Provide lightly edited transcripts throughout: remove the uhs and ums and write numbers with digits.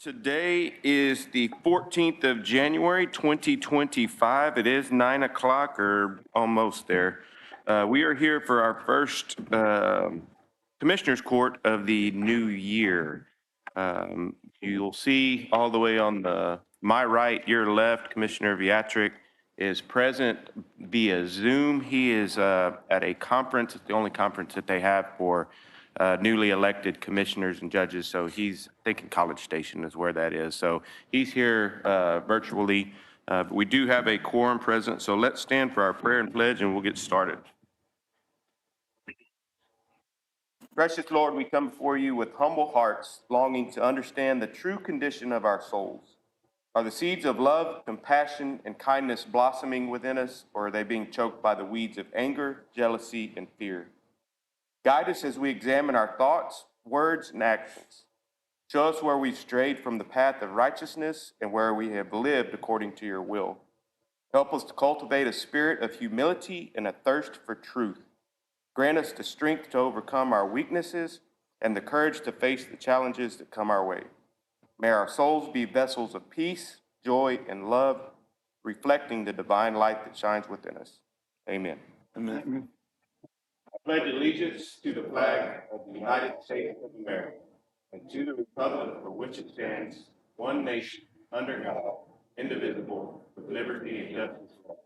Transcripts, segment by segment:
Today is the 14th of January, 2025. It is 9 o'clock or almost there. We are here for our first Commissioners Court of the new year. You'll see all the way on my right, your left, Commissioner Viatric is present via Zoom. He is at a conference. It's the only conference that they have for newly elected commissioners and judges. So he's thinking College Station is where that is. So he's here virtually. But we do have a quorum present. So let's stand for our prayer and pledge and we'll get started. Precious Lord, we come before you with humble hearts, longing to understand the true condition of our souls. Are the seeds of love, compassion, and kindness blossoming within us, or are they being choked by the weeds of anger, jealousy, and fear? Guide us as we examine our thoughts, words, and actions. Show us where we've strayed from the path of righteousness and where we have lived according to your will. Help us to cultivate a spirit of humility and a thirst for truth. Grant us the strength to overcome our weaknesses and the courage to face the challenges that come our way. May our souls be vessels of peace, joy, and love, reflecting the divine light that shines within us. Amen. Amen. I pledge allegiance to the flag of the United States of America and to the republic for which it stands, one nation, under God, indivisible, with liberty and justice for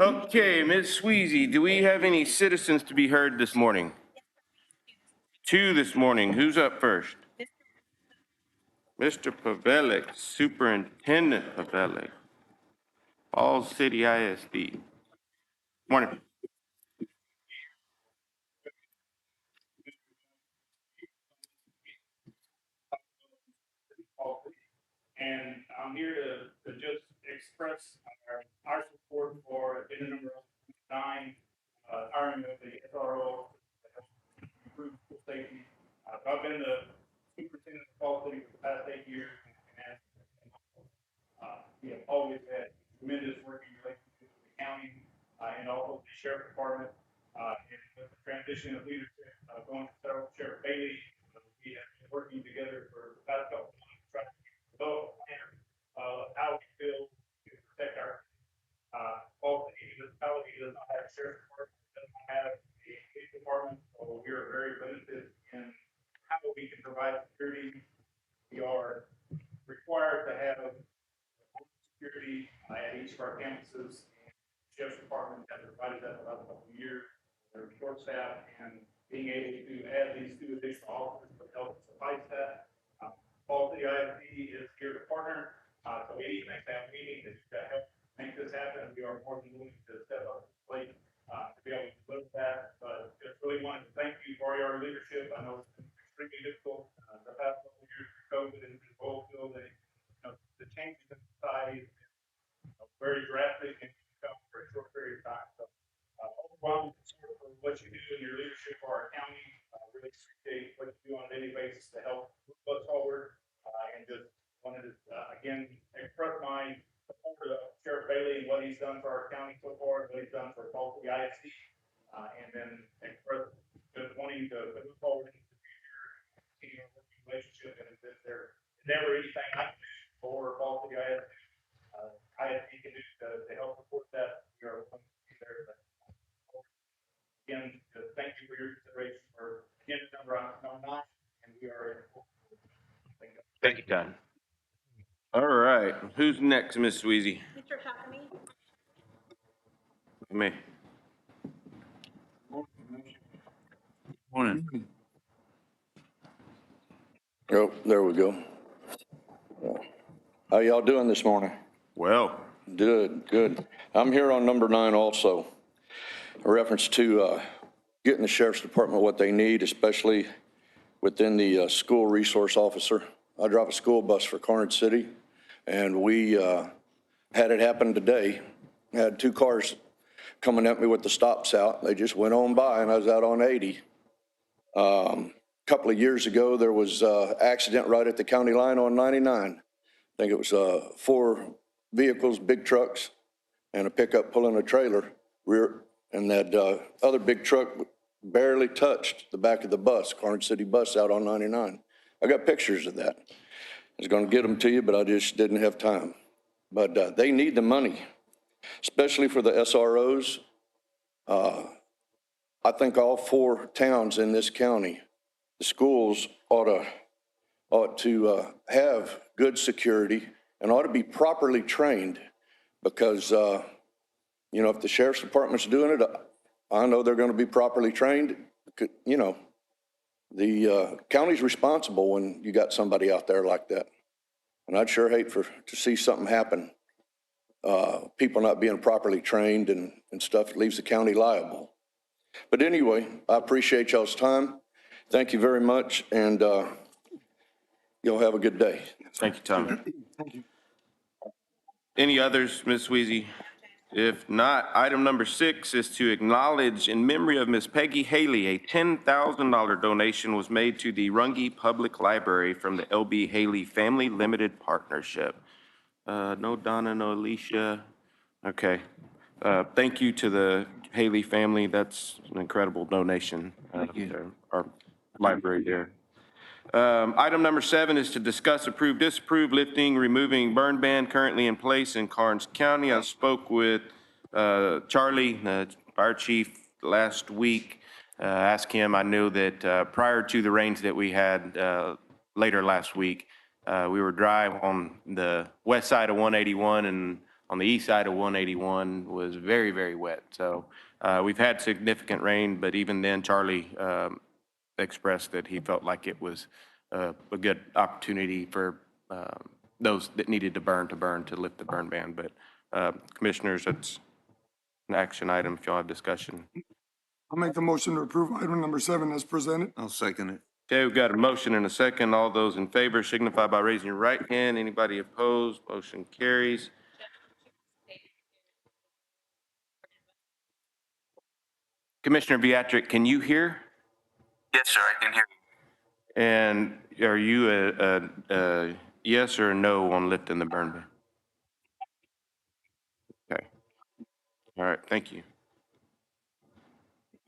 all. Okay, Ms. Sweezy, do we have any citizens to be heard this morning? Two this morning. Who's up first? Mr. Pavelik, Superintendent Pavelik, Falls City ISD. Morning. And I'm here to just express our support for agenda number 9, hiring of the SRO to help improve school safety. I've been the superintendent of Fall City for the past 8 years, and we have always had tremendous working relationships with the county and also the sheriff department. And with the transition of leadership going to Sheriff Bailey, we have been working together for the past couple of months to try to develop a plan of how we feel to protect our Fall City municipality. Does not have a sheriff's department, does not have a police department, so we are very limited in how we can provide security. We are required to have security at each of our campuses. The sheriff's department has provided that for about a couple of years. They're short staffed, and being able to add these 2 additional officers would help suffice that. Fall City ISD is here to partner. So anything that we need to help make this happen, we are more than willing to step up to the plate to be able to deliver that. But just really wanted to thank you for your leadership. I know it's been extremely difficult the past couple of years of COVID and the oil field. And, the changes in society is very drastic and come for a short period of time. So overwhelming support for what you do in your leadership for our county. Really appreciate what you do on a daily basis to help move us forward. And just wanted to again express my support of Sheriff Bailey and what he's done for our county so far, what he's done for Fall City ISD, and then express just wanting to move forward into the future, continue our working relationship, and if there's never anything I can do for Fall City ISD, ISD can do to help support that. We are going to be there. Again, thank you for your consideration for agenda number 9, and we are. Thank you, Todd. All right, who's next, Ms. Sweezy? Mr. Huckabee. Me. Morning. Oh, there we go. How y'all doing this morning? Well. Good. I'm here on number 9 also. A reference to getting the sheriff's department what they need, especially within the school resource officer. I drive a school bus for Karnes City, and we had it happen today. I had 2 cars coming at me with the stops out. They just went on by, and I was out on 80. A couple of years ago, there was an accident right at the county line on 99. I think it was 4 vehicles, big trucks, and a pickup pulling a trailer. And that other big truck barely touched the back of the bus, Karnes City bus out on 99. I got pictures of that. I was going to get them to you, but I just didn't have time. But they need the money, especially for the SROs. I think all 4 towns in this county, the schools ought to have good security and ought to be properly trained because, you know, if the sheriff's department's doing it, I know they're going to be properly trained. You know, the county's responsible when you got somebody out there like that. And I'd sure hate to see something happen. People not being properly trained and stuff, it leaves the county liable. But anyway, I appreciate y'all's time. Thank you very much, and y'all have a good day. Thank you, Tommy. Any others, Ms. Sweezy? If not, item number 6 is to acknowledge in memory of Ms. Peggy Haley, a $10,000 donation was made to the Runge Public Library from the L.B. Haley Family Limited Partnership. No Donna, no Alicia. Okay. Thank you to the Haley family. That's an incredible donation to our library there. Item number 7 is to discuss, approve, disapprove, lifting, removing burn ban currently in place in Karnes County. I spoke with Charlie, the fire chief, last week. Asked him, I knew that prior to the rains that we had later last week, we were dry on the west side of 181, and on the east side of 181 was very, very wet. So we've had significant rain, but even then, Charlie expressed that he felt like it was a good opportunity for those that needed to burn to lift the burn ban. But commissioners, that's an action item if y'all have discussion. I'll make the motion to approve item number 7 as presented. I'll second it. Okay, we've got a motion and a second. All those in favor signify by raising your right hand. Anybody opposed? Motion carries. Commissioner Beatrick, can you hear? Yes, sir, I can hear you. And are you a yes or a no on lifting the burn ban? Okay. All right, thank you.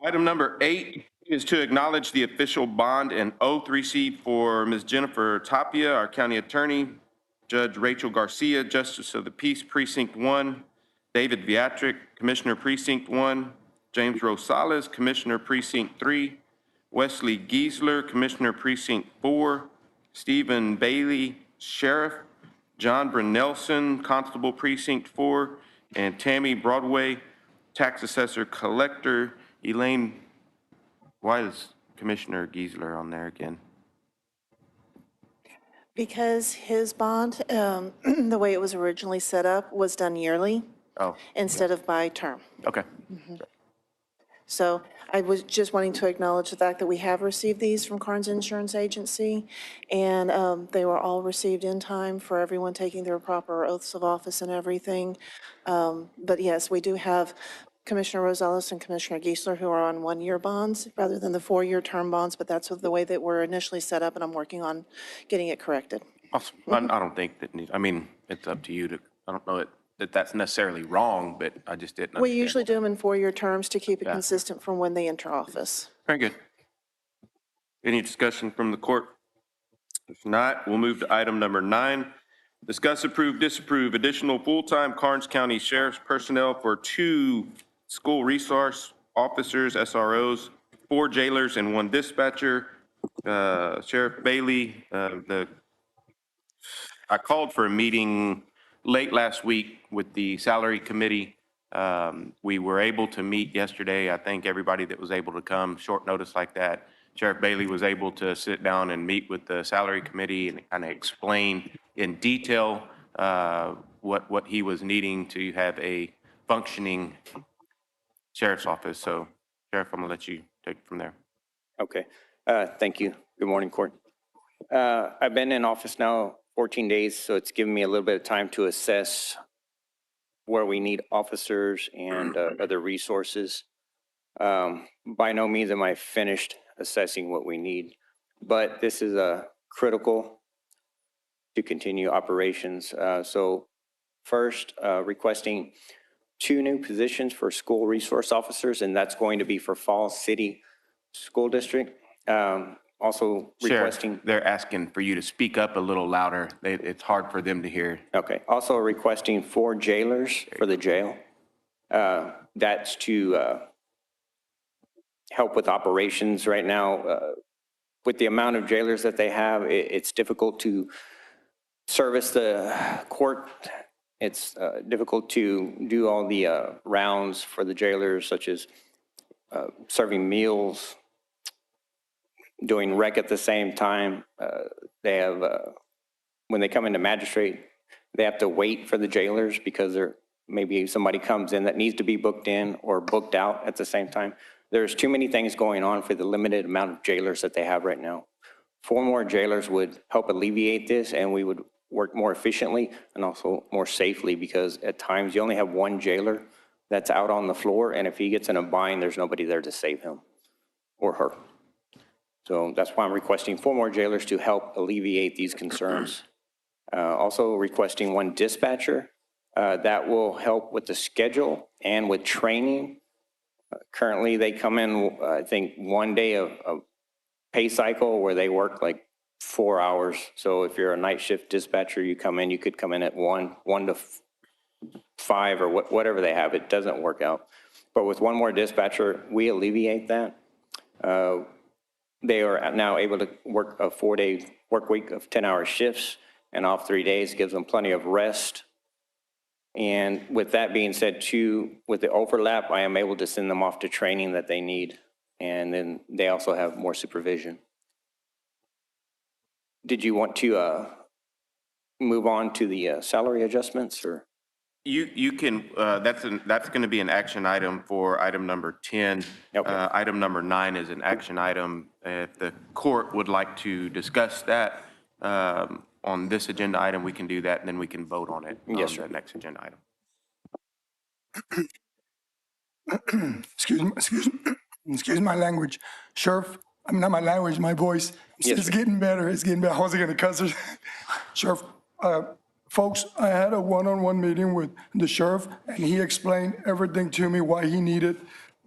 Item number 8 is to acknowledge the official bond and oath received for Ms. Jennifer Tapia, our county attorney, Judge Rachel Garcia, Justice of the Peace, Precinct 1, David Beatrick, Commissioner, Precinct 1, James Rosales, Commissioner, Precinct 3, Wesley Giesler, Commissioner, Precinct 4, Stephen Bailey, Sheriff, John Brunelson, Constable, Precinct 4, and Tammy Broadway, Tax Assessor Collector. Elaine, why is Commissioner Giesler on there again? Because his bond, the way it was originally set up, was done yearly Oh, instead of by term. okay. So I was just wanting to acknowledge the fact that we have received these from Karnes Insurance Agency, and they were all received in time for everyone taking their proper oaths of office and everything. But yes, we do have Commissioner Rosales and Commissioner Giesler who are on 1-year bonds rather than the 4-year term bonds, but that's the way that we're initially set up, and I'm working on getting it corrected. Awesome. I don't think that, I mean, it's up to you to, I don't know that that's necessarily wrong, but I just didn't We understand. usually do them in 4-year terms to keep it Yeah. consistent from when they enter office. Very good. Any discussion from the court? If not, we'll move to item number 9. Discuss, approve, disapprove additional full-time Karnes County Sheriff's personnel for 2 school resource officers, SROs, 4 jailers, and 1 dispatcher. Sheriff Bailey, I called for a meeting late last week with the salary committee. We were able to meet yesterday. I think everybody that was able to come, short notice like that, Sheriff Bailey was able to sit down and meet with the salary committee and kind of explain in detail what he was needing to have a functioning sheriff's office. So, Sheriff, I'm gonna let you take it from there. Okay, thank you. Good morning, Court. I've been in office now 14 days, so it's given me a little bit of time to assess where we need officers and other resources. By no means am I finished assessing what we need, but this is critical to continue operations. So first, requesting 2 new positions for school resource officers, and that's going to be for Falls City School District. also Sheriff, requesting, they're asking for you to speak up a little louder. It's hard for them to hear. okay, also requesting 4 jailers for the jail. That's to help with operations right now. With the amount of jailers that they have, it's difficult to service the court. It's difficult to do all the rounds for the jailers, such as serving meals, doing rec at the same time. They have, when they come into magistrate, they have to wait for the jailers because maybe somebody comes in that needs to be booked in or booked out at the same time. There's too many things going on for the limited amount of jailers that they have right now. 4 more jailers would help alleviate this, and we would work more efficiently and also more safely, because at times you only have 1 jailer that's out on the floor, and if he gets in a bind, there's nobody there to save him or her. So that's why I'm requesting 4 more jailers to help alleviate these concerns. Also requesting 1 dispatcher that will help with the schedule and with training. Currently, they come in, I think, 1 day of pay cycle where they work like 4 hours. So if you're a night shift dispatcher, you could come in at 1 to 5 or whatever they have. It doesn't work out. But with 1 more dispatcher, we alleviate that. They are now able to work a 4-day work week of 10-hour shifts, and off 3 days gives them plenty of rest. And with that being said, too, with the overlap, I am able to send them off to training that they need. And then they also have more supervision. Did you want to move on to the salary adjustments, or? You can, that's going to be an action item for item number 10. Okay. Item number 9 is an action item. If the court would like to discuss that on this agenda item, we can do that, and then we can vote on it Yes, on sir. the next agenda item. Excuse my language. Sheriff, I'm not my language, my voice. Yes, It's sir. getting better. It's getting better. I wasn't going to cuss it. Sheriff, folks, I had a one-on-one meeting with the sheriff, and he explained everything to me, why he needed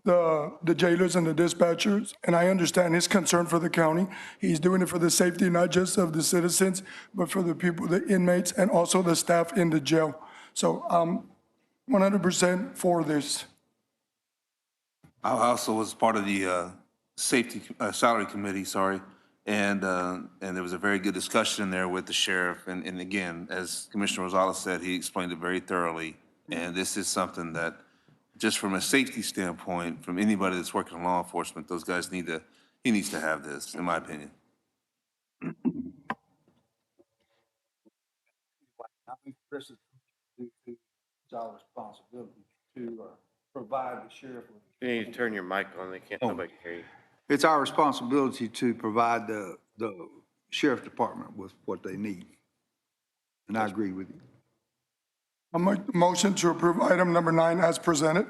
the jailers and the dispatchers, and I understand his concern for the county. He's doing it for the safety, not just of the citizens, but for the people, the inmates, and also the staff in the jail. So I'm 100% for this. I also was part of the salary committee, and there was a very good discussion there with the sheriff. And again, as Commissioner Rosales said, he explained it very thoroughly. And this is something that, just from a safety standpoint, from anybody that's working in law enforcement, those guys he needs to have this, in my opinion. I think Chris is, it's our responsibility to provide the sheriff with. You need to turn your mic on. They can't, nobody can hear you. It's our responsibility to provide the sheriff department with what they need. And I agree with you. I make a motion to approve item number 9 as presented.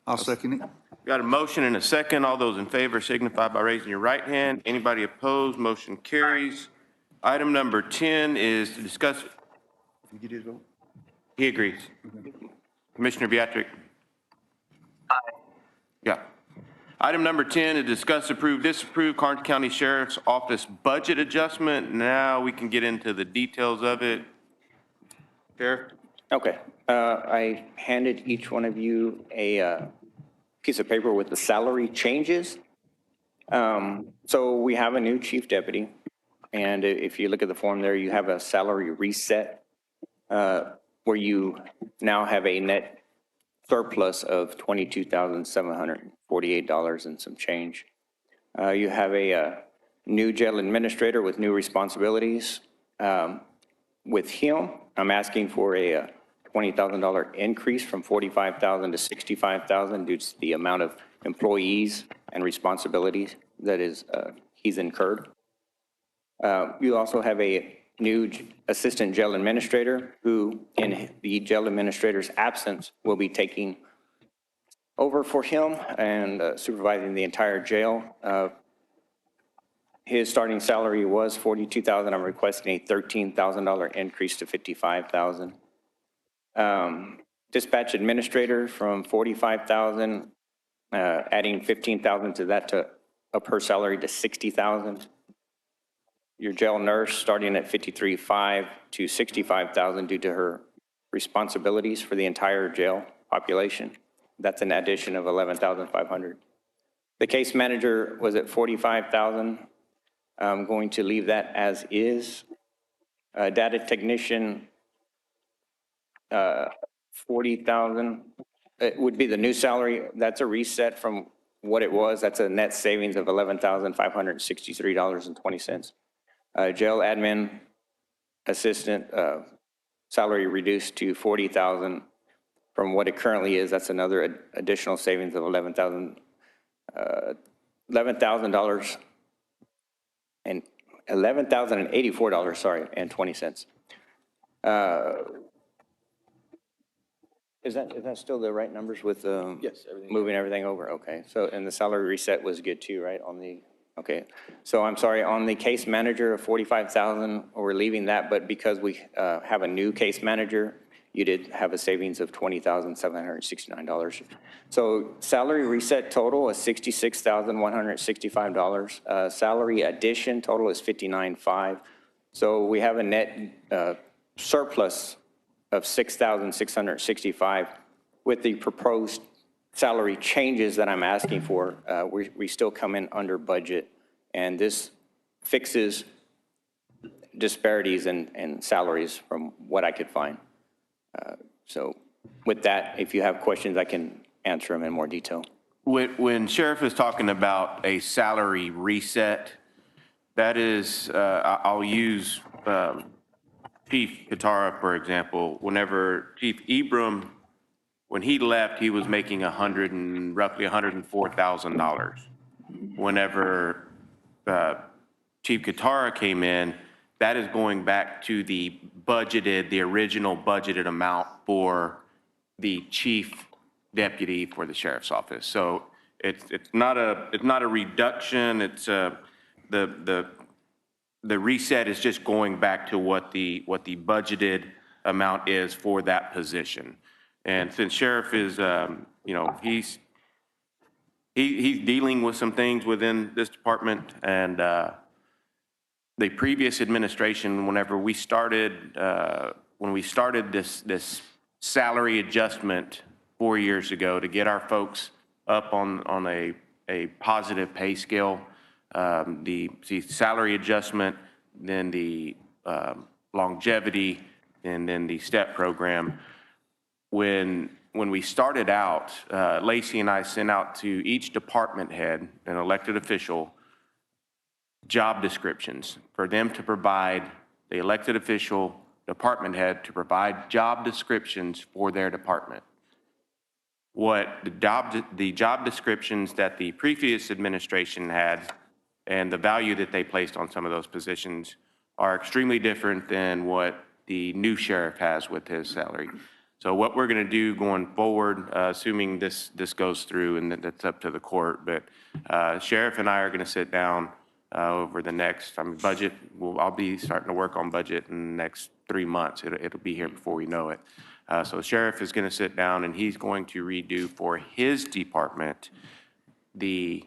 I'll second it. Got a motion and a second. All those in favor signify by raising your right hand. Anybody opposed, motion carries. Item number 10 is to discuss. Did you get his vote? He agrees. Commissioner Beatrick? Aye. Yeah. Item number 10 is discuss, approve, disapprove Karnes County Sheriff's Office budget adjustment. Now we can get into the details of it. Sheriff? Okay. I handed each one of you a piece of paper with the salary changes. So we have a new chief deputy. And if you look at the form there, you have a salary reset where you now have a net surplus of $22,748 and some change. You have a new jail administrator with new responsibilities. With him, I'm asking for a $20,000 increase from $45,000 to $65,000 due to the amount of employees and responsibilities that he's incurred. You also have a new assistant jail administrator who, in the jail administrator's absence, will be taking over for him and supervising the entire jail. His starting salary was $42,000. I'm requesting a $13,000 increase to $55,000. Dispatch administrator from $45,000, adding $15,000 to that to up her salary to $60,000. your jail nurse starting at 53.5 to 65,000 due to her responsibilities for the entire jail population. That's an addition of 11,500. The case manager was at 45,000. I'm going to leave that as is. Data technician, 40,000. It would be the new salary. That's a reset from what it was. That's a net savings of $11,563.20. Jail admin assistant, salary reduced to 40,000 from what it currently is. That's another additional savings of $11,000 and $11,084, sorry, and 20 cents. Is that still the right numbers with Yes, everything. moving everything over? Okay, so, and the salary reset was good too, right, on the, okay. So I'm sorry, on the case manager of 45,000, we're leaving that, but because we have a new case manager, you did have a savings of $20,769. So salary reset total is $66,165. Salary addition total is $59,500. So we have a net surplus of $6,665. With the proposed salary changes that I'm asking for, we still come in under budget, and this fixes disparities in salaries from what I could find. So with that, if you have questions, I can answer them in more detail. When Sheriff is talking about a salary reset, that is, I'll use Chief Katara, for example. Whenever Chief Ibram, when he left, he was making roughly $104,000. Whenever Chief Katara came in, that is going back to the original budgeted amount for the chief deputy for the sheriff's office. So it's not a reduction. It's the reset is just going back to what the budgeted amount is for that position. And since Sheriff is, he's dealing with some things within this department, and the previous administration, whenever we started, this salary adjustment 4 years ago to get our folks up on a positive pay scale, the salary adjustment, then the longevity, and then the STEP program. When we started out, Lacey and I sent out to each department head, an elected official, job descriptions for them to provide, the elected official, department head to provide job descriptions for their department. What the job descriptions that the previous administration had and the value that they placed on some of those positions are extremely different than what the new sheriff has with his salary. So what we're going to do going forward, assuming this goes through, and that's up to the court, but Sheriff and I are going to sit down over the next, budget. I'll be starting to work on budget in the next 3 months. It'll be here before we know it. So Sheriff is going to sit down and he's going to redo for his department the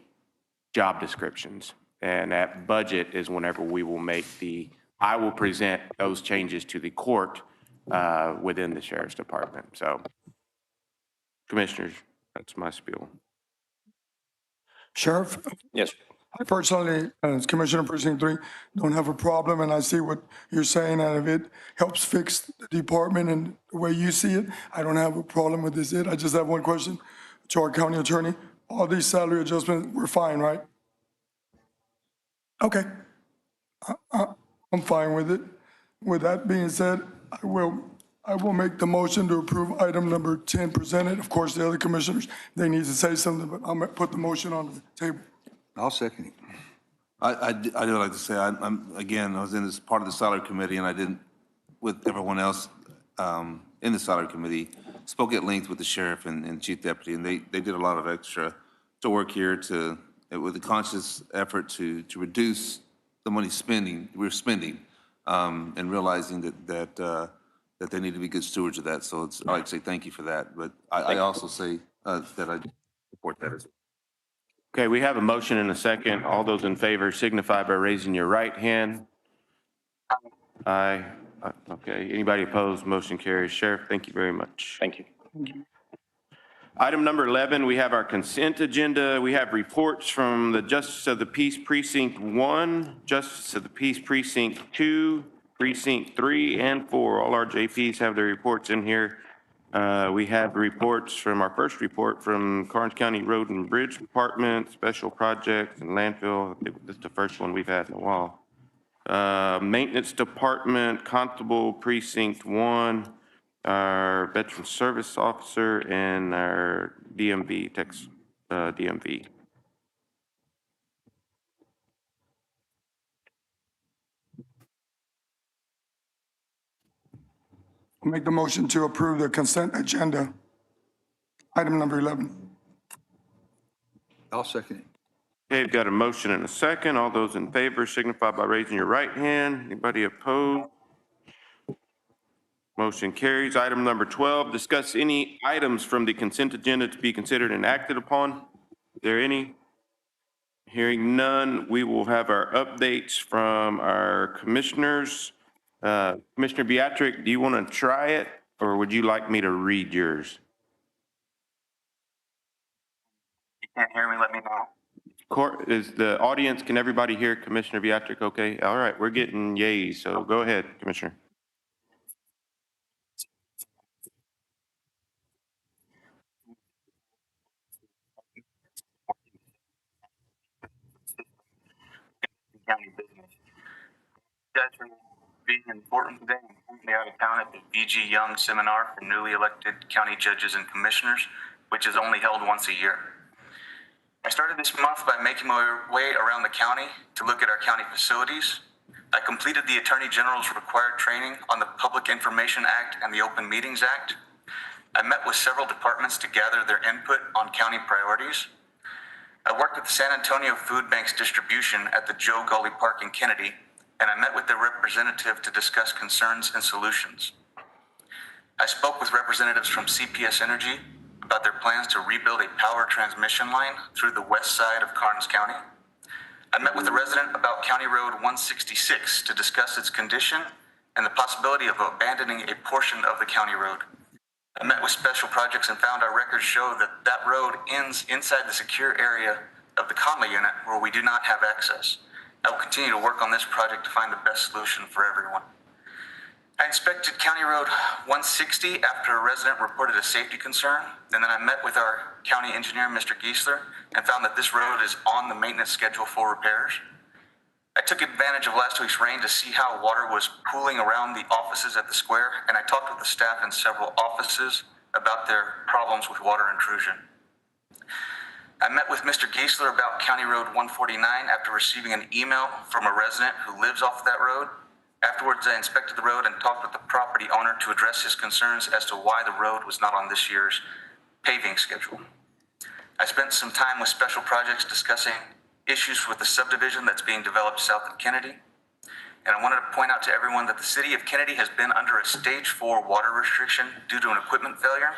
job descriptions. And that budget is whenever we will I will present those changes to the court within the Sheriff's Department. So, Commissioners, that's my spiel. Sheriff, Yes. I personally, as Commissioner Precinct 3, don't have a problem, and I see what you're saying, and if it helps fix the department and the way you see it, I don't have a problem with this. I just have one question to our county attorney. All these salary adjustments, we're fine, right? Okay. I'm fine with it. With that being said, I will make the motion to approve item number 10 presented. Of course, the other commissioners, they need to say something, but I'll put the motion on the table. I'll second it. I do like to say, I was in this part of the salary committee, and I didn't, with everyone else in the salary committee, spoke at length with the sheriff and chief deputy, and they did a lot of extra to work here with a conscious effort to reduce the money we're spending, and realizing that they need to be good stewards of that. So I'd like to say thank you for that. But I also say that I support that as well. Okay, we have a motion and a second. All those in favor signify by raising your right hand. Aye. Okay. Anybody opposed? Motion carries. Sheriff, thank you very much. Thank you. Item number 11, we have our consent agenda. We have reports from the Justice of the Peace Precinct 1, Justice of the Peace Precinct 2, Precinct 3, and 4. All our JPs have their reports in here. We have reports from our first report from Karnes County Road and Bridge Department, Special Projects and Landfill. I think this is the first one we've had in a while. Maintenance Department, Constable Precinct 1, our Veteran Service Officer, and our DMV, DMV. I'll make the motion to approve the consent agenda. Item number 11. I'll second it. Okay, we've got a motion and a second. All those in favor signify by raising your right hand. Anybody opposed? Motion carries. Item number 12, discuss any items from the consent agenda to be considered and acted upon. Is there any? Hearing none, we will have our updates from our commissioners. Commissioner Beatrick, do you want to try it, or would you like me to read yours? You can't hear me, let me know. Court, is the audience, can everybody hear Commissioner Beatrick okay? All right, we're getting yays, so go ahead, Commissioner. County business. Guys, for being important today, I'm currently out of town at the BG Young Seminar for newly elected county judges and commissioners, which is only held once a year. I started this month by making my way around the county to look at our county facilities. I completed the Attorney General's required training on the Public Information Act and the Open Meetings Act. I met with several departments to gather their input on county priorities. I worked with the San Antonio Food Bank's distribution at the Joe Gully Park in Kennedy, and I met with their representative to discuss concerns and solutions. I spoke with representatives from CPS Energy about their plans to rebuild a power transmission line through the west side of Karnes County. I met with a resident about County Road 166 to discuss its condition and the possibility of abandoning a portion of the county road. I met with Special Projects and found our records show that that road ends inside the secure area of the Conley unit where we do not have access. I will continue to work on this project to find the best solution for everyone. I inspected County Road 160 after a resident reported a safety concern, and then I met with our county engineer, Mr. Giesler, and found that this road is on the maintenance schedule for repairs. I took advantage of last week's rain to see how water was pooling around the offices at the square, and I talked with the staff in several offices about their problems with water intrusion. I met with Mr. Giesler about County Road 149 after receiving an email from a resident who lives off that road. Afterwards, I inspected the road and talked with the property owner to address his concerns as to why the road was not on this year's paving schedule. I spent some time with Special Projects discussing issues with the subdivision that's being developed south of Kennedy. And I wanted to point out to everyone that the city of Kennedy has been under a stage 4 water restriction due to an equipment failure.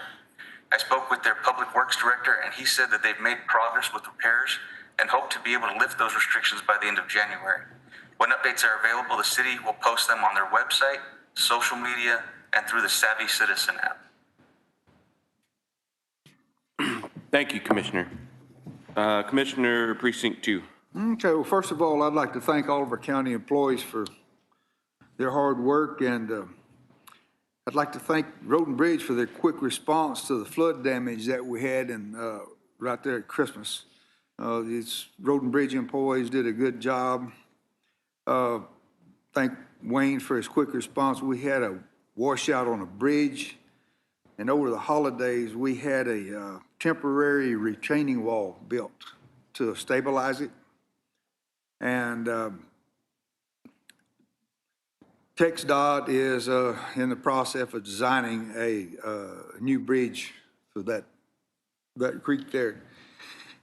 I spoke with their public works director and he said that they've made progress with repairs and hope to be able to lift those restrictions by the end of January. When updates are available, the city will post them on their website, social media, and through the Savvy Citizen app. Thank you, Commissioner. Commissioner Precinct 2. Okay, well, first of all, I'd like to thank all of our county employees for their hard work, and I'd like to thank Road and Bridge for their quick response to the flood damage that we had right there at Christmas. These Road and Bridge employees did a good job. Thank Wayne for his quick response. We had a washout on a bridge, and over the holidays, we had a temporary retaining wall built to stabilize it. And TxDOT is in the process of designing a new bridge for that creek there.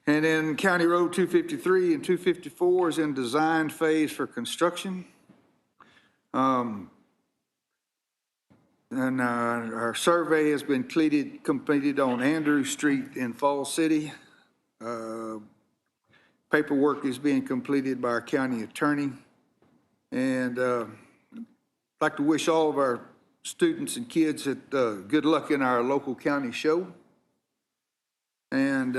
And then County Road 253 and 254 is in design phase for construction. And our survey has been completed on Andrew Street in Falls City. Paperwork is being completed by our county attorney. And like to wish all of our students and kids good luck in our local county show. And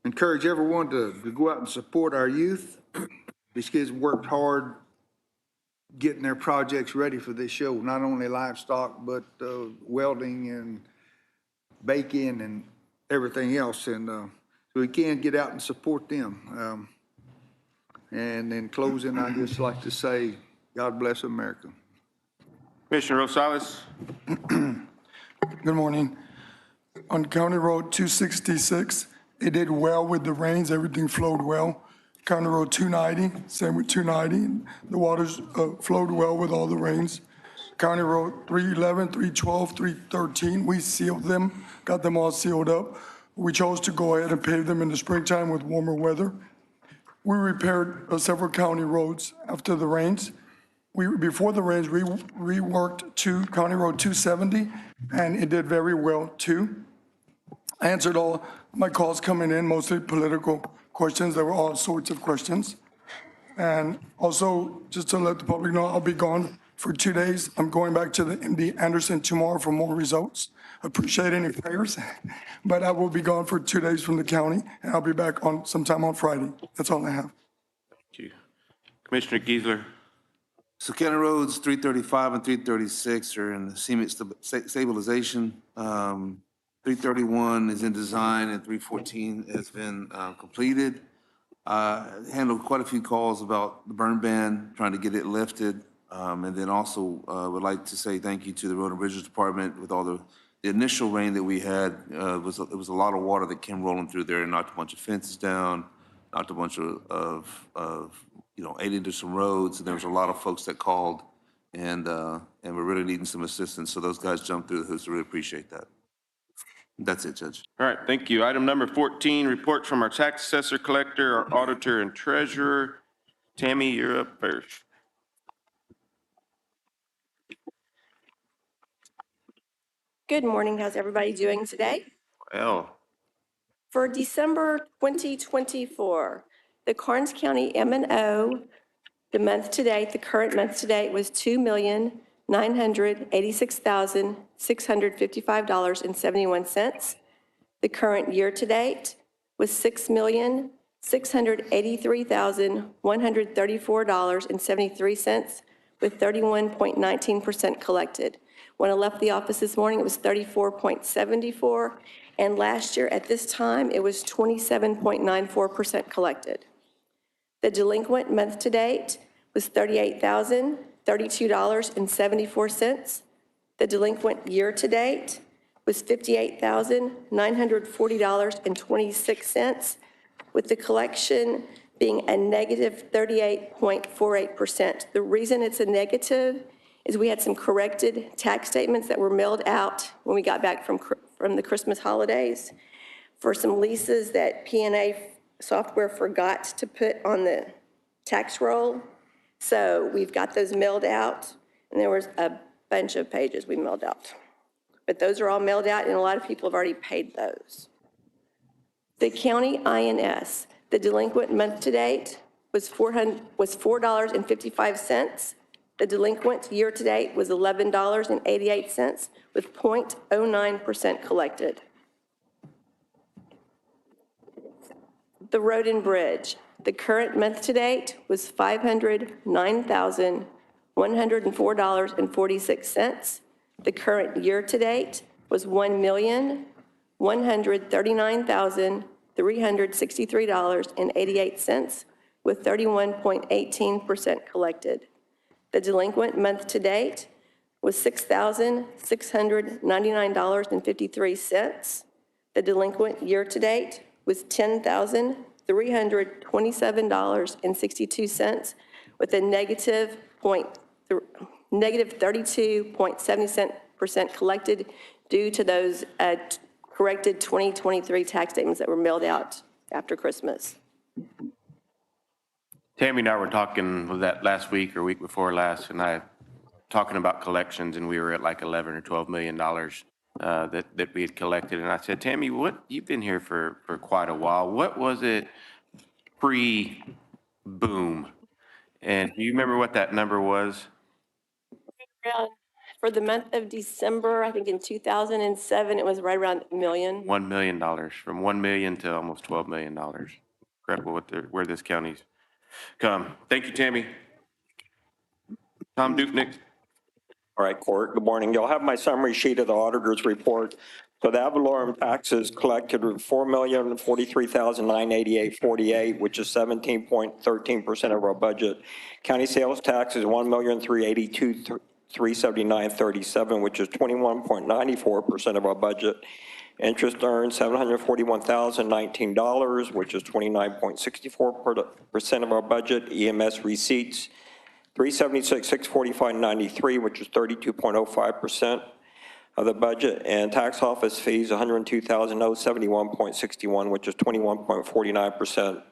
encourage everyone to go out and support our youth. These kids worked hard getting their projects ready for this show, not only livestock, but welding and baking and everything else. And so we can get out and support them. And in closing, I'd just like to say, God bless America. Commissioner Rosales? Good morning. On County Road 266, it did well with the rains, everything flowed well. County Road 290, same with 290, the waters flowed well with all the rains. County Road 311, 312, 313, we sealed them, got them all sealed up. We chose to go ahead and pave them in the springtime with warmer weather. We repaired several county roads after the rains. Before the rains, we reworked County Road 270, and it did very well too. I answered all my calls coming in, mostly political questions. There were all sorts of questions. And also, just to let the public know, I'll be gone for 2 days. I'm going back to the MD Anderson tomorrow for more results. Appreciate any prayers, but I will be gone for 2 days from the county, and I'll be back on sometime on Friday. That's all I have. Thank you. Commissioner Geisler? So County Roads 335 and 336 are in the cement stabilization. 331 is in design and 314 has been completed. Handled quite a few calls about the burn ban, trying to get it lifted. And then also would like to say thank you to the Road and Bridges Department with all the initial rain that we had. It was a lot of water that came rolling through there and knocked a bunch of fences down, knocked a bunch of ate into some roads. And there was a lot of folks that called and we're really needing some assistance. So those guys jumped through the hoops. I really appreciate that. That's it, Judge. All right, thank you. Item number 14, reports from our tax assessor, collector, our auditor, and treasurer. Tammy, you're up first. Good morning. How's everybody doing today? Well, For December 2024, the Karnes County M&O, the current month to date was $2,986,655.71. The current year to date was $6,683,134.73 with 31.19% collected. When I left the office this morning, it was 34.74, and last year at this time, it was 27.94% collected. The delinquent month to date was $38,032.74. The delinquent year to date was $58,940.26, with the collection being a negative 38.48%. The reason it's a negative is we had some corrected tax statements that were mailed out when we got back from the Christmas holidays for some leases that P&A software forgot to put on the tax roll. So we've got those mailed out, and there was a bunch of pages we mailed out. But those are all mailed out, and a lot of people have already paid those. The county INS, the delinquent month to date was $4.55. The delinquent year to date was $11.88 with 0.09% collected. The road and bridge, the current month to date was $509,104.46. The current year to date was $1,139,363.88 with 31.18% collected. The delinquent month to date was $6,699.53. The delinquent year to date was $10,327.62 with a negative 32.70% collected due to those corrected 2023 tax statements that were mailed out after Christmas. Tammy and I were talking, was that last week or week before last, and I talking about collections, and we were at like 11 or $12 million that we had collected. And I said, Tammy, you've been here for quite a while. What was it pre-boom? And do you remember what that number was? Around, for the month of December, I think in 2007, it was right around a million. $1 million, from 1 million to almost $12 million. Incredible where this county's come. Thank you, Tammy. Tom Dupnick. All right, Court, good morning. You'll have my summary sheet of the auditor's report. So the ad valorem taxes collected were $4,043,988.48, which is 17.13% of our budget. County sales tax is $1,382,379.37, which is 21.94% of our budget. Interest earned $741,019, which is 29.64% of our budget. EMS receipts, 376,645.93, which is 32.05% of the budget, and tax office fees, 102,071.61, which is 21.49%.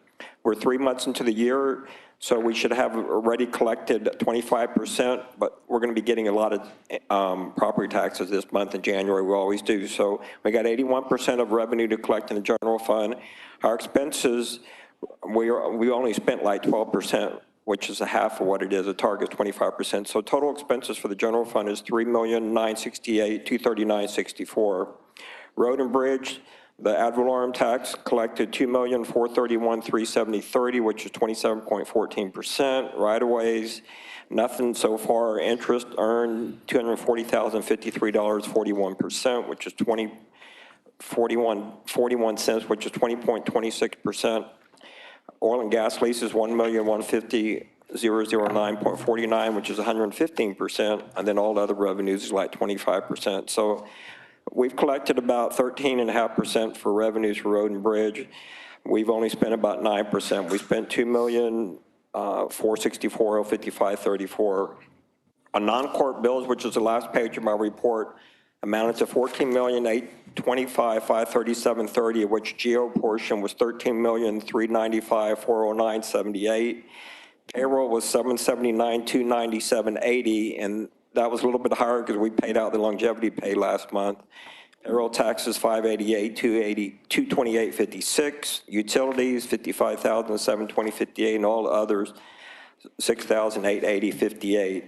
We're 3 months into the year, so we should have already collected 25%, but we're going to be getting a lot of property taxes this month in January. We always do. So we got 81% of revenue to collect in the general fund. Our expenses, we only spent like 12%. Which is a half of what it is. The target is 25%. So total expenses for the general fund is $3,968,239.64. Road and bridge, the ad valorem tax collected $2,431,370.30, which is 27.14%. Right-of-ways, nothing so far. Interest earned $240,053.41%, which is 41 cents, which is 20.26%. Oil and gas leases, $1,150,009.49, which is 115%, and then all other revenues is like 25%. So we've collected about 13.5% for revenues for road and bridge. We've only spent about 9%. We spent $2,464,055.34. On non-court bills, which is the last page of my report, amounted to $14,825,537.30, of which GO portion was $13,395,409.78. Payroll was $779,297.80, and that was a little bit higher because we paid out the longevity pay last month. Payroll taxes $588,228.56. Utilities $55,720.58, and all others $6,880.58.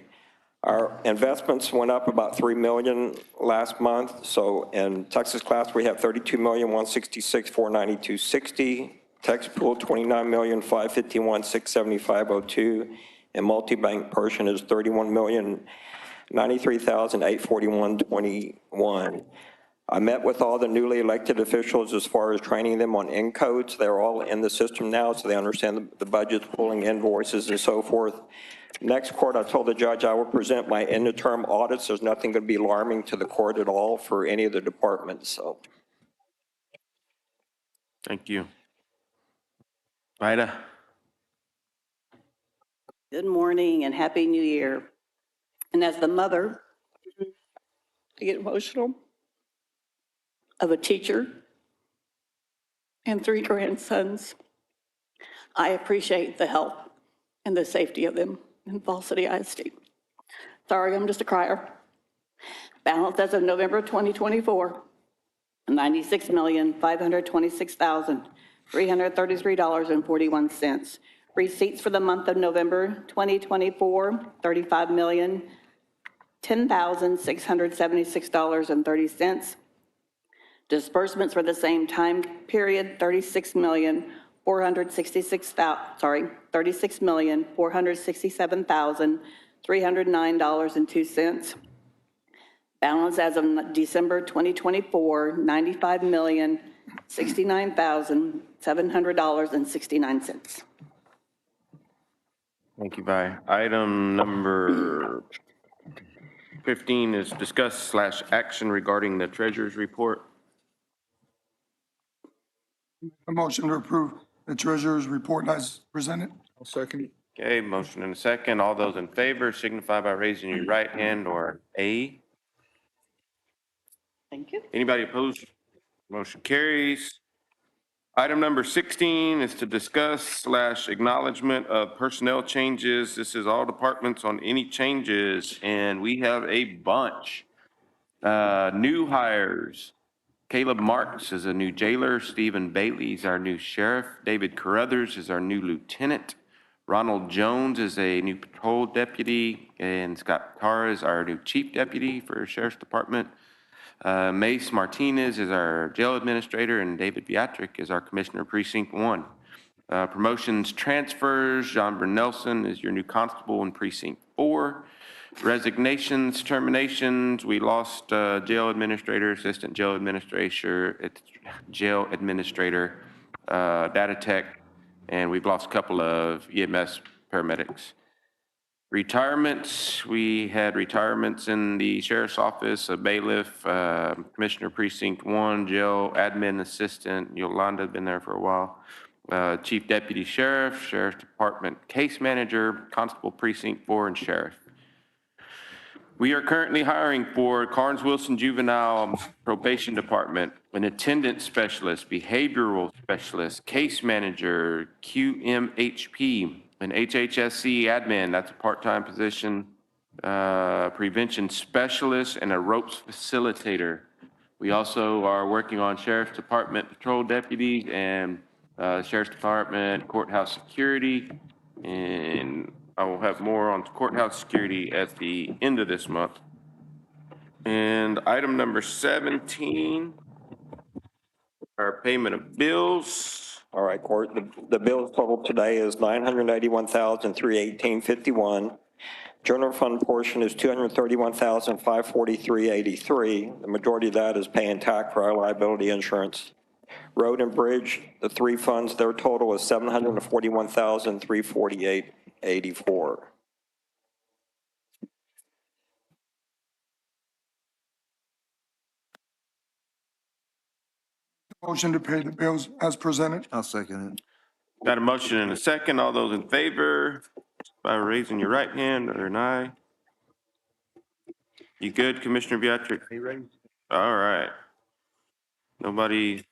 Our investments went up about $3 million last month. So in Texas class, we have $32,166,492.60. Tax pool, $29,551,675.02. And multi-bank portion is $31,093,841.21. I met with all the newly elected officials as far as training them on N-codes. They're all in the system now, so they understand the budgets, pulling invoices and so forth. Next court, I told the judge I will present my end-of-term audits. There's nothing going to be alarming to the court at all for any of the departments. So, Thank you. Ida. Good morning and Happy New Year. And as the mother, I get emotional, of a teacher and 3 grandsons, I appreciate the help and the safety of them in Falls City ISD. Sorry, I'm just a crier. Balance as of November 2024, $96,526,333.41. Receipts for the month of November 2024, $35,010,676.30. Disbursements for the same time period, $36,467,309.02. Balance as of December 2024, $95,069,700.69. Thank you, Vi. Item number 15 is discuss/action regarding the treasurer's report. A motion to approve the treasurer's report as presented. I'll second it. Okay, motion and a second. All those in favor signify by raising your right hand or A. Thank you. Anybody opposed? Motion carries. Item number 16 is to discuss/acknowledgement of personnel changes. This is all departments on any changes, and we have a bunch. New hires. Caleb Marks is a new jailer. Stephen Bailey is our new sheriff. David Carruthers is our new lieutenant. Ronald Jones is a new patrol deputy, and Scott Carr is our new chief deputy for Sheriff's Department. Mace Martinez is our jail administrator, and David Beatrick is our commissioner of precinct 1. Promotions, transfers, John Brunelson is your new constable in precinct 4. Resignations, terminations, we lost jail administrator, assistant jail administrator, data tech, and we've lost a couple of EMS paramedics. Retirements, we had retirements in the sheriff's office, a bailiff, commissioner precinct 1, jail admin assistant, Yolanda been there for a while, chief deputy sheriff, sheriff's department case manager, constable precinct 4, and sheriff. We are currently hiring for Karnes Wilson Juvenile Probation Department, an attendance specialist, behavioral specialist, case manager, QMHP, an HHSC admin, that's a part-time position, prevention specialist, and a ropes facilitator. We also are working on Sheriff's Department patrol deputies and Sheriff's Department courthouse security, and I will have more on courthouse security at the end of this month. And item number 17, our payment of bills. All right, Court, the bill total today is $981,318.51. General fund portion is $231,543.83. The majority of that is paying tax for our liability insurance. Road and bridge, the three funds, their total is $741,348.84. Motion to pay the bills as presented. I'll second it. Got a motion and a second. All those in favor, by raising your right hand or an aye. You good, Commissioner Beatrick? All right. Nobody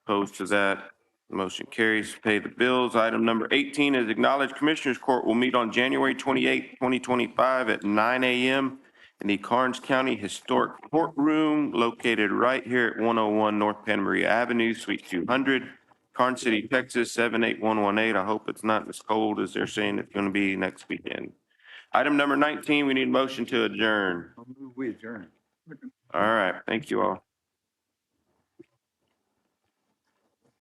opposed to that. Motion carries. Pay the bills. Item number 18 is acknowledged Commissioners Court will meet on January 28, 2025 at 9 a.m. in the Karnes County Historic Courtroom located right here at 101 North Santa Maria Avenue, Suite 200, Karnes City, Texas 78118. I hope it's not as cold as they're saying it's going to be next weekend. Item number 19, we need a motion to adjourn. We adjourn. All right. Thank you all.